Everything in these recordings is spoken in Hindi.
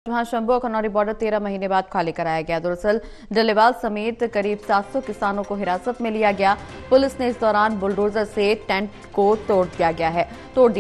जहां शंभू और खनौरी बॉर्डर 13 महीने बाद खाली कराया गया। दरअसल डल्लेवाल समेत करीब 700 किसानों को हिरासत में लिया गया। पुलिस ने इस दौरान बुलडोजर से टेंट को तोड़ दिया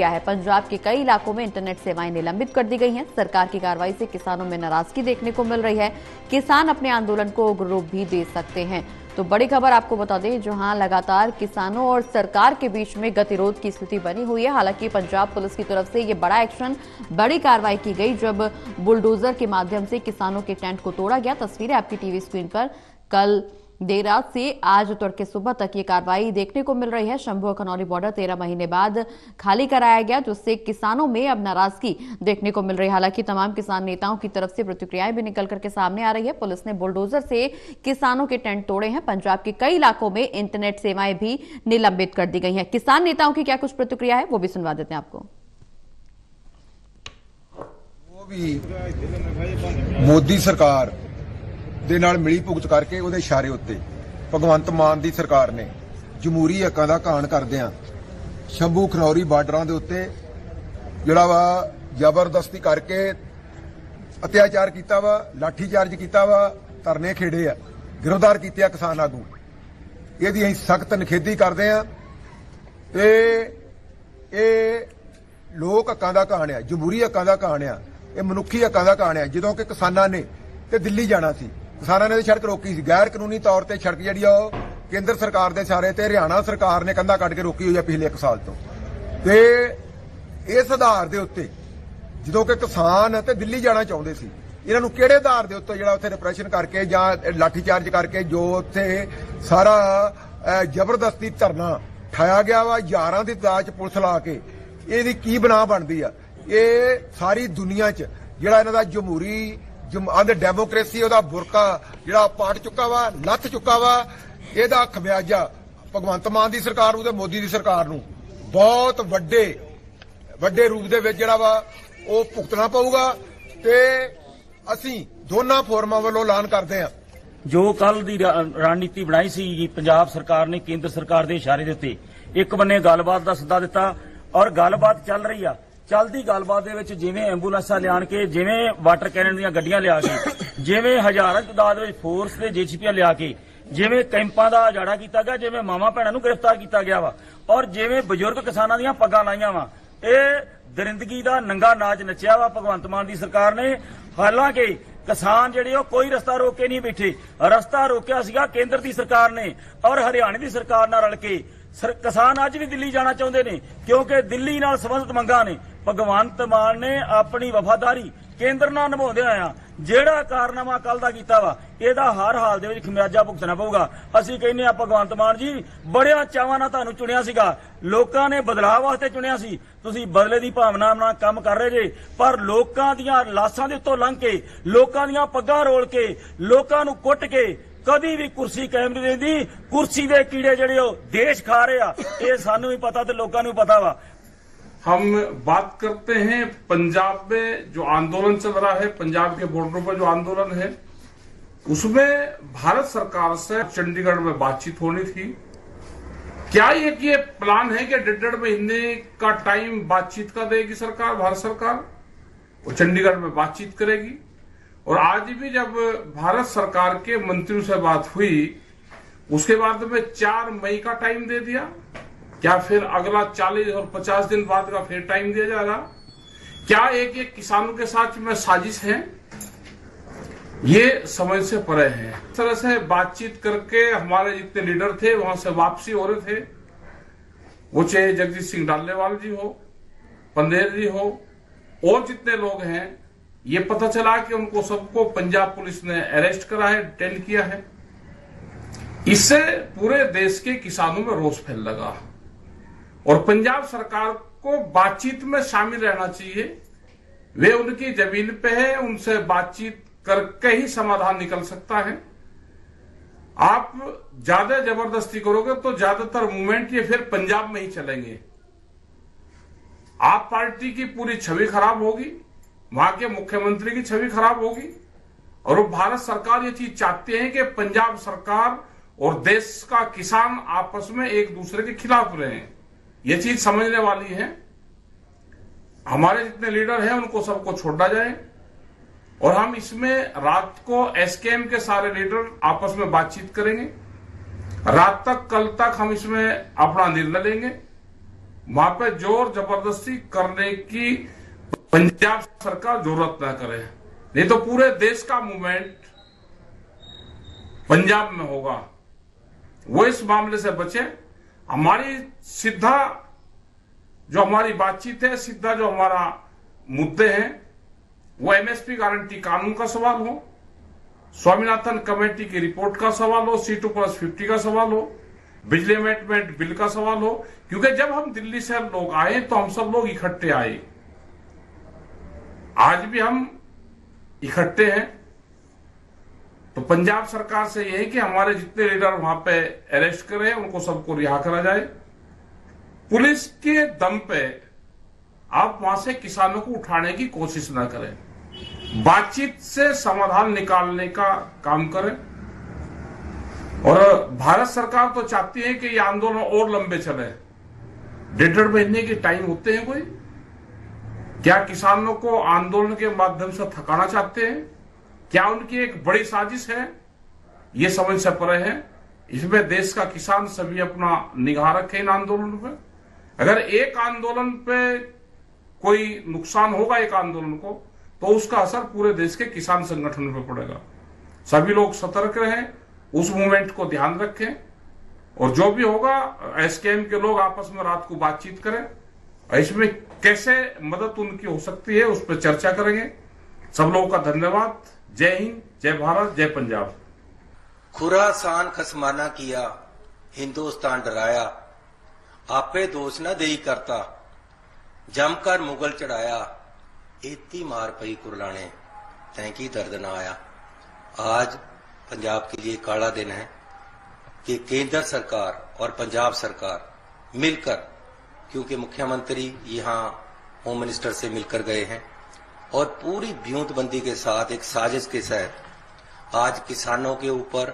है। पंजाब के कई इलाकों में इंटरनेट सेवाएं निलंबित कर दी गई हैं। सरकार की कार्रवाई से किसानों में नाराजगी देखने को मिल रही है। किसान अपने आंदोलन को उग्र रूप भी दे सकते हैं। तो बड़ी खबर आपको बता दें, जहां लगातार किसानों और सरकार के बीच में गतिरोध की स्थिति बनी हुई है। हालांकि पंजाब पुलिस की तरफ से ये बड़ा एक्शन, बड़ी कार्रवाई की गई जब बुलडोजर के माध्यम से किसानों के टेंट को तोड़ा गया। तस्वीरें आपकी टीवी स्क्रीन पर। कल देर रात से आज तड़के सुबह तक ये कार्रवाई देखने को मिल रही है। शंभू और खनौरी बॉर्डर 13 महीने बाद खाली कराया गया, जिससे किसानों में अब नाराजगी देखने को मिल रही है। हालांकि तमाम किसान नेताओं की तरफ से प्रतिक्रियाएं भी निकल करके सामने आ रही है। पुलिस ने बुलडोजर से किसानों के टेंट तोड़े हैं। पंजाब के कई इलाकों में इंटरनेट सेवाएं भी निलंबित कर दी गई हैं। किसान नेताओं की क्या कुछ प्रतिक्रिया है, वो भी सुनवा देते हैं आपको। मोदी सरकार ਦੇ ਨਾਲ ਮਿਲੀ ਭੁਗਤ ਕਰਕੇ ਉਹਦੇ ਇਸ਼ਾਰੇ ਉੱਤੇ ਭਗਵੰਤ ਮਾਨ ਦੀ ਸਰਕਾਰ ਨੇ ਜਮਹੂਰੀ ਹੱਕਾਂ ਦਾ ਘਾਣ ਕਰਦਿਆਂ ਸ਼ੰਭੂ ਖਨੌਰੀ ਬਾਰਡਰਾਂ ਦੇ ਉੱਤੇ ਜਿਹੜਾ ਵਾ ਜ਼ਬਰਦਸਤੀ ਕਰਕੇ ਅਤਿਆਚਾਰ ਕੀਤਾ ਵਾ, ਲਾਠੀ ਚਾਰਜ ਕੀਤਾ ਵਾ, ਧਰਨੇ ਖੇੜੇ ਆ, ਗਿਰਫਤਾਰ ਕੀਤੇ ਆ ਕਿਸਾਨ ਆਗੂ। ਇਹਦੀ ਅਸੀਂ ਸਖਤ ਨਿਖੇਧੀ ਕਰਦੇ ਆ ਤੇ ਇਹ ਲੋਕ ਹੱਕਾਂ ਦਾ ਘਾਣ ਆ, ਜਮਹੂਰੀ ਹੱਕਾਂ ਦਾ ਘਾਣ ਆ, ਇਹ ਮਨੁੱਖੀ ਹੱਕਾਂ ਦਾ ਘਾਣ ਆ। ਜਦੋਂ ਕਿ ਕਿਸਾਨਾਂ ਨੇ ਤੇ ਦਿੱਲੀ ਜਾਣਾ ਸੀ, किसानों ने सड़क रोकी सी। गैर कानूनी तौर पर सड़क जी केंद्र सरकार के इशारे ते हरियाणा सरकार ने कंधा कट के रोकी हुई है पिछले 1 साल तो। इस आधार के उत्ते जो कि किसान ते दिल्ली जाना चाहते सी, इन्हों किहड़े आधार के उत्ते जिहड़ा उत्थे रिप्रेशन करके जां लाठीचार्ज करके जो उत्थे सारा जबरदस्ती धरना ठाया गया वा, 11 की तादाद च पुलिस ला के इहदी की बना बनदी आ। ये सारी दुनिया च जिहड़ा इन्हां दा जमहूरी आंदे डेमोक्रेसी ओदा बुरका जिहड़ा पाट चुका वा, लथ चुका वा, इहदा खमियाजा भगवंत मान दी सरकार नूं ते मोदी दी सरकार नूं बहुत वड्डे रूप दे विच जिहड़ा वा ओह भुगतना पऊगा। ते असीं दोनां फोरमां वल्लों ऐलान करदे हां जो कल दी रणनीति बनाई सी पंजाब सरकार ने केंद्र सरकार दे इशारे दे उत्ते एक बन्ने गलबात दा सੱਦਾ दिता और गलबात चल रही आ। चलती गलबात दे विच जिवें एंबूलेंसां लियाण के, जिवें वाटर कैनन दीयां गड्डियां लिया के, जिवें हज़ारां तादाद विच फोर्स ते जेसीपीआं लिया के, जिवें कैंपां दा उजाड़ा कीता गया, जिवें मावां भैणां नूं गिरफ्तार कीता गया वा और जिवें बजुर्ग किसानां दीयां पग्गां लाईयां वा। इह दरिंदगी दा नंगा नाच नचिया वा भगवंत मान दी सरकार ने। हालांकि किसान जिहड़े ओह कोई रस्ता रोक के नहीं बैठे, रस्ता रोकिया सीगा केंद्र दी सरकार ने और हरियाणे दी सरकार नाल रल के। किसान अज भी दिल्ली जाना चाहते हैं क्योंकि दिल्ली नाल संबंधित मंगां ने। भगवंत मान ने अपनी वफादारी केंद्र नाल निभाउंदे आया जिहड़ा कारनामा कल दा कीता वा, इहदा हर हाल दे विच खमियाजा भुगतना पऊगा। असीं कहने आ भगवंत मान जी बड़ियां चावां नाल तुहानूं चुनिया सीगा, लोकां ने बदलाव वास्ते चुनिया सी, तुसीं बदले दी भावना नाल काम कर रहे जे, पर लोकां दीयां लाशां दे उत्तों लंघ के, लोकां दीयां पग्गां रोल के, लोकां नूं कुੱਟ के कदी भी कुर्सी कायम नहीं देंदी। कुर्सी दे कीड़े जिहड़े देश खा रहे आ, ये सानूं भी पता ते लोकां नूं पता वा। हम बात करते हैं पंजाब में जो आंदोलन चल रहा है, पंजाब के बॉर्डर पर जो आंदोलन है, उसमें भारत सरकार से चंडीगढ़ में बातचीत होनी थी। क्या ये प्लान है कि 1.5 महीने का टाइम बातचीत का देगी सरकार, भारत सरकार, वो चंडीगढ़ में बातचीत करेगी। और आज भी जब भारत सरकार के मंत्रियों से बात हुई उसके बाद में 4 मई का टाइम दे दिया। क्या फिर अगला 40 और 50 दिन बाद का फिर टाइम दिया जाएगा? क्या एक किसानों के साथ में साजिश है? ये समझ से परे है। इस तरह से बातचीत करके हमारे जितने लीडर थे वहां से वापसी हो रहे थे, वो चाहे जगजीत सिंह डाल्लेवाल जी हो, पंदेर जी हो और जितने लोग हैं, ये पता चला कि उनको सबको पंजाब पुलिस ने अरेस्ट करा है, डिटेन किया है। इससे पूरे देश के किसानों में रोष फैल लगा और पंजाब सरकार को बातचीत में शामिल रहना चाहिए। वे उनकी जमीन पे है, उनसे बातचीत करके ही समाधान निकल सकता है। आप ज्यादा जबरदस्ती करोगे तो ज्यादातर मूवमेंट ये फिर पंजाब में ही चलेंगे। आप पार्टी की पूरी छवि खराब होगी, वहां के मुख्यमंत्री की छवि खराब होगी और वो भारत सरकार ये चीज चाहती है कि पंजाब सरकार और देश का किसान आपस में एक दूसरे के खिलाफ रहे। ये चीज समझने वाली है। हमारे जितने लीडर हैं उनको सबको छोड़ा जाए और हम इसमें रात को एसकेएम के सारे लीडर आपस में बातचीत करेंगे। रात तक, कल तक हम इसमें अपना निर्णय लेंगे। वहां पे जोर जबरदस्ती करने की पंजाब सरकार जरूरत न करे, नहीं तो पूरे देश का मूवमेंट पंजाब में होगा। वो इस मामले से बचे। हमारी सीधा जो हमारी बातचीत है, सीधा जो हमारा मुद्दे हैं, वो एमएसपी गारंटी कानून का सवाल हो, स्वामीनाथन कमेटी की रिपोर्ट का सवाल हो, C2+50 का सवाल हो, बिजली अमेंडमेंट बिल का सवाल हो। क्योंकि जब हम दिल्ली से लोग आए तो हम सब लोग इकट्ठे आए, आज भी हम इकट्ठे हैं। तो पंजाब सरकार से यह है कि हमारे जितने लीडर वहां पे अरेस्ट करे उनको सबको रिहा करा जाए। पुलिस के दम पे आप वहां से किसानों को उठाने की कोशिश ना करें, बातचीत से समाधान निकालने का काम करें। और भारत सरकार तो चाहती है कि ये आंदोलन और लंबे चले। 1.5 महीने के टाइम होते हैं कोई? क्या किसानों को आंदोलन के माध्यम से थकाना चाहते हैं? क्या उनकी एक बड़ी साजिश है? ये समझ से परे है। इसमें देश का किसान सभी अपना निगाह रखे इन आंदोलन पे। अगर एक आंदोलन पे कोई नुकसान होगा एक आंदोलन को, तो उसका असर पूरे देश के किसान संगठन पे पड़ेगा। सभी लोग सतर्क रहें, उस मूवमेंट को ध्यान रखें, और जो भी होगा एसकेएम के लोग आपस में रात को बातचीत करें, इसमें कैसे मदद उनकी हो सकती है उस पर चर्चा करेंगे। सब लोगों का धन्यवाद। जय हिंद, जय भारत, जय पंजाब। खुरासान खसमाना किया, हिंदुस्तान डराया, आपे दोष न देई करता, जमकर मुगल चढ़ाया, इतनी मार पई कुरलाने, तैंकी दर्द न आया। आज पंजाब के लिए काला दिन है कि केंद्र सरकार और पंजाब सरकार मिलकर, क्योंकि मुख्यमंत्री यहां होम मिनिस्टर से मिलकर गए हैं, और पूरी ब्यूंतबंदी के साथ एक साजिश के तहत आज किसानों के ऊपर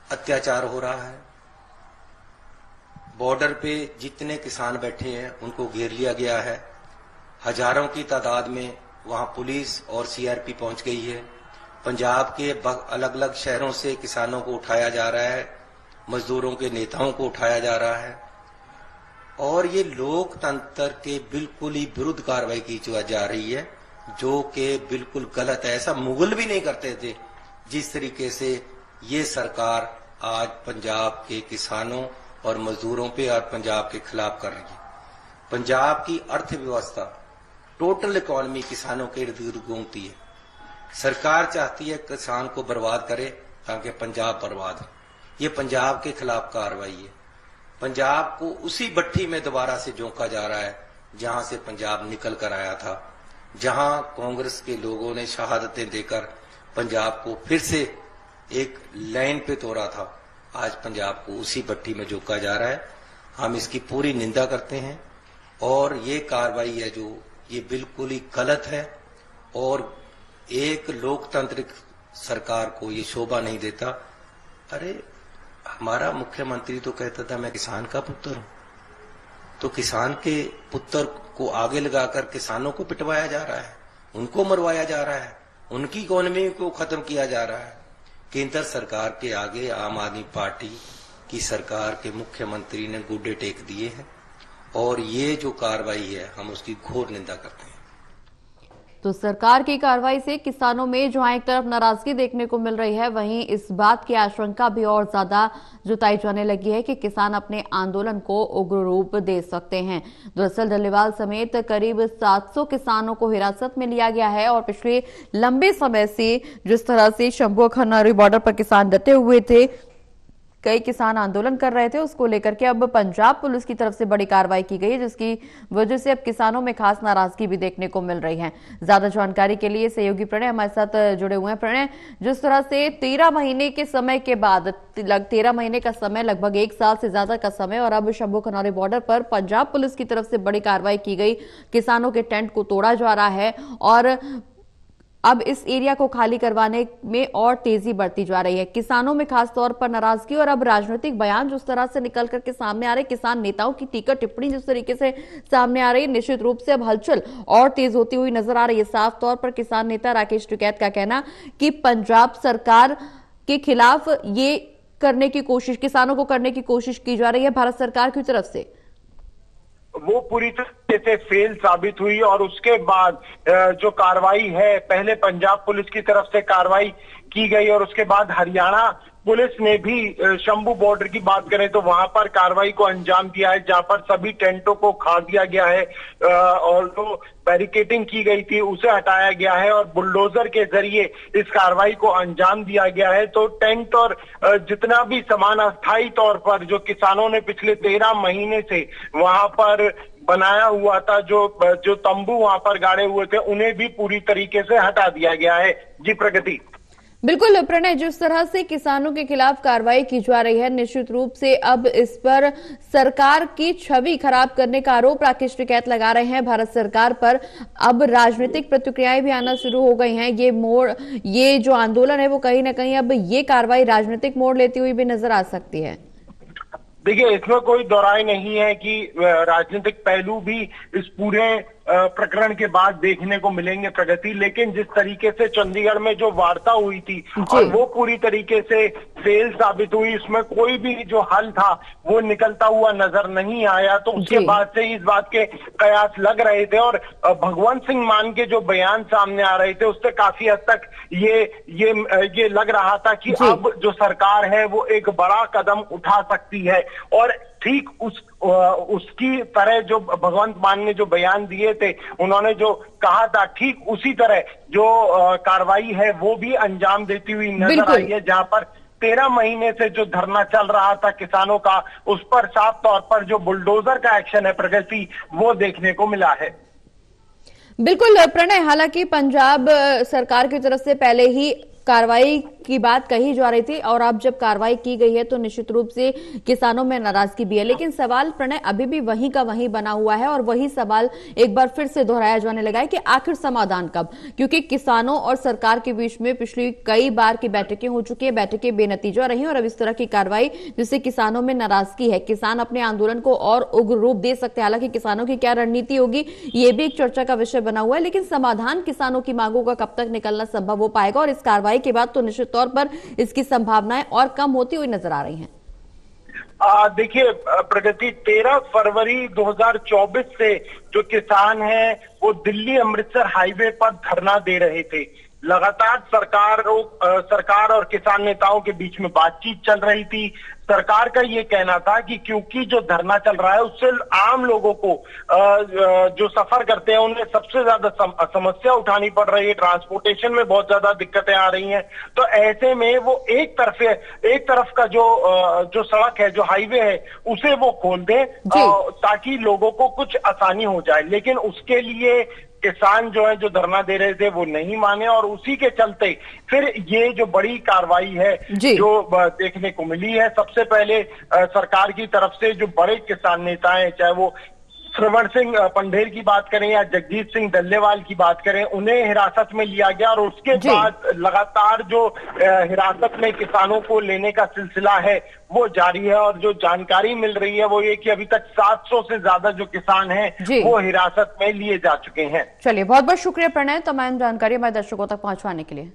अत्याचार हो रहा है। बॉर्डर पे जितने किसान बैठे हैं उनको घेर लिया गया है। हजारों की तादाद में वहां पुलिस और सीआरपी पहुंच गई है। पंजाब के अलग अलग शहरों से किसानों को उठाया जा रहा है, मजदूरों के नेताओं को उठाया जा रहा है, और ये लोकतंत्र के बिल्कुल ही विरुद्ध कार्रवाई की जा रही है, जो कि बिल्कुल गलत है। ऐसा मुगल भी नहीं करते थे जिस तरीके से ये सरकार आज पंजाब के किसानों और मजदूरों पे और पंजाब के खिलाफ कर रही है। पंजाब की अर्थव्यवस्था, टोटल इकोनॉमी किसानों के इर्द गिर्द घूमती है। सरकार चाहती है किसान को बर्बाद करे ताकि पंजाब बर्बाद हो। ये पंजाब के खिलाफ कार्रवाई है। पंजाब को उसी भट्टी में दोबारा से झोंका जा रहा है जहां से पंजाब निकल कर आया था, जहां कांग्रेस के लोगों ने शहादतें देकर पंजाब को फिर से एक लाइन पे तोड़ा था। आज पंजाब को उसी भट्टी में झोंका जा रहा है। हम इसकी पूरी निंदा करते हैं, और ये कार्रवाई है जो ये बिल्कुल ही गलत है, और एक लोकतांत्रिक सरकार को ये शोभा नहीं देता। अरे हमारा मुख्यमंत्री तो कहता था मैं किसान का पुत्र हूं, तो किसान के पुत्र को आगे लगाकर किसानों को पिटवाया जा रहा है, उनको मरवाया जा रहा है, उनकी इकोनॉमी को खत्म किया जा रहा है। केंद्र सरकार के आगे आम आदमी पार्टी की सरकार के मुख्यमंत्री ने गुड्डे टेक दिए हैं, और ये जो कार्रवाई है हम उसकी घोर निंदा करते हैं। तो सरकार की कार्रवाई से किसानों में जहां एक तरफ नाराजगी देखने को मिल रही है, वहीं इस बात की आशंका भी और ज्यादा जताई जाने लगी है कि किसान अपने आंदोलन को उग्र रूप दे सकते हैं। दरअसल डल्लेवाल समेत करीब 700 किसानों को हिरासत में लिया गया है, और पिछले लंबे समय से जिस तरह से शंभू खन्नारी बॉर्डर पर किसान डटे हुए थे, कई किसान आंदोलन कर रहे थे, उसको लेकर के अब पंजाब पुलिस की तरफ से बड़ी कार्रवाई की गई है, जिसकी वजह से अब किसानों में खास नाराजगी भी देखने को मिल रही है। ज्यादा जानकारी के लिए सहयोगी प्रणय हमारे साथ जुड़े हुए हैं। प्रणय, जिस तरह से 13 महीने के समय के बाद 13 महीने का समय, लगभग 1 साल से ज्यादा का समय, और अब शंभू खन्नारी बॉर्डर पर पंजाब पुलिस की तरफ से बड़ी कार्रवाई की गई, किसानों के टेंट को तोड़ा जा रहा है, और अब इस एरिया को खाली करवाने में और तेजी बढ़ती जा रही है। किसानों में खास तौर पर नाराजगी और अब राजनीतिक बयान जिस तरह से निकल करके सामने आ रहे, किसान नेताओं की टीका टिप्पणी जिस तरीके से सामने आ रही है, निश्चित रूप से अब हलचल और तेज होती हुई नजर आ रही है। साफ तौर पर किसान नेता राकेश टिकैत का कहना कि पंजाब सरकार के खिलाफ ये करने की कोशिश, किसानों को करने की कोशिश की जा रही है भारत सरकार की तरफ से, वो पूरी तरह से फेल साबित हुई। और उसके बाद जो कार्रवाई है, पहले पंजाब पुलिस की तरफ से कार्रवाई की गई और उसके बाद हरियाणा पुलिस ने भी शंभू बॉर्डर की बात करें तो वहां पर कार्रवाई को अंजाम दिया है, जहां पर सभी टेंटों को खाल दिया गया है और जो बैरिकेडिंग की गई थी उसे हटाया गया है और बुलडोजर के जरिए इस कार्रवाई को अंजाम दिया गया है। तो टेंट और जितना भी सामान अस्थायी तौर पर जो किसानों ने पिछले 13 महीने से वहां पर बनाया हुआ था, जो तंबू वहां पर गाड़े हुए थे, उन्हें भी पूरी तरीके से हटा दिया गया है। जी प्रगति। बिल्कुल प्रणय, जिस तरह से किसानों के खिलाफ कार्रवाई की जा रही है, निश्चित रूप से अब इस पर सरकार की छवि खराब करने का आरोप राकेश टिकैत लगा रहे हैं भारत सरकार पर। अब राजनीतिक प्रतिक्रियाएं भी आना शुरू हो गई हैं। ये जो आंदोलन है वो कहीं ना कहीं अब ये कार्रवाई राजनीतिक मोड़ लेती हुई भी नजर आ सकती है। देखिए, इसमें कोई दोराय नहीं है कि राजनीतिक पहलू भी इस पूरे प्रकरण के बाद देखने को मिलेंगे प्रगति, लेकिन जिस तरीके से चंडीगढ़ में जो वार्ता हुई थी और वो पूरी तरीके से फेल साबित हुई, इसमें कोई भी जो हल था वो निकलता हुआ नजर नहीं आया। तो उसके बाद से इस बात के कयास लग रहे थे और भगवंत सिंह मान के जो बयान सामने आ रहे थे उससे काफी हद तक ये लग रहा था कि अब जो सरकार है वो एक बड़ा कदम उठा सकती है। और ठीक उसकी तरह जो भगवंत मान ने जो बयान दिए थे, उन्होंने जो कहा था, ठीक उसी तरह जो कार्रवाई है वो भी अंजाम देती हुई नजर आई है। जहां पर 13 महीने से जो धरना चल रहा था किसानों का, उस पर साफ तौर पर जो बुलडोजर का एक्शन है प्रगति, वो देखने को मिला है। बिल्कुल प्रणय, हालांकि पंजाब सरकार की तरफ से पहले ही कार्रवाई की बात कही जा रही थी और अब जब कार्रवाई की गई है तो निश्चित रूप से किसानों में नाराजगी भी है, लेकिन सवाल प्रणय अभी भी वहीं का वहीं बना हुआ है और वही सवाल एक बार फिर से दोहराया जाने लगा है कि आखिर समाधान कब, क्योंकि किसानों और सरकार के बीच में पिछली कई बार की बैठकें हो चुकी है, बैठकें बेनतीजा रही और अब इस तरह की कार्रवाई जिससे किसानों में नाराजगी है, किसान अपने आंदोलन को और उग्र रूप दे सकते हैं। हालांकि किसानों की क्या रणनीति होगी ये भी एक चर्चा का विषय बना हुआ है, लेकिन समाधान किसानों की मांगों का कब तक निकलना संभव हो पाएगा और इस कार्रवाई के बाद तो निश्चित तौर पर इसकी संभावनाएं और कम होती हुई नजर आ रही हैं। देखिए प्रगति, 13 फरवरी 2024 से जो किसान हैं वो दिल्ली अमृतसर हाईवे पर धरना दे रहे थे। लगातार सरकार और किसान नेताओं के बीच में बातचीत चल रही थी। सरकार का ये कहना था कि क्योंकि जो धरना चल रहा है उससे आम लोगों को जो सफर करते हैं उन्हें सबसे ज्यादा समस्या उठानी पड़ रही है, ट्रांसपोर्टेशन में बहुत ज्यादा दिक्कतें आ रही हैं। तो ऐसे में वो एक तरफ का जो सड़क है, जो हाईवे है, उसे वो खोल दें ताकि लोगों को कुछ आसानी हो जाए। लेकिन उसके लिए किसान जो है, जो धरना दे रहे थे, वो नहीं माने और उसी के चलते फिर ये जो बड़ी कार्रवाई है जो देखने को मिली है। सबसे पहले सरकार की तरफ से जो बड़े किसान नेता हैं, चाहे वो श्रवण सिंह पंढेर की बात करें या जगजीत सिंह डल्लेवाल की बात करें, उन्हें हिरासत में लिया गया और उसके बाद लगातार जो हिरासत में किसानों को लेने का सिलसिला है वो जारी है। और जो जानकारी मिल रही है वो ये कि अभी तक 700 से ज्यादा जो किसान हैं वो हिरासत में लिए जा चुके हैं। चलिए, बहुत बहुत शुक्रिया प्रणय, तमाम जानकारी हमारे दर्शकों तक पहुंचवाने के लिए।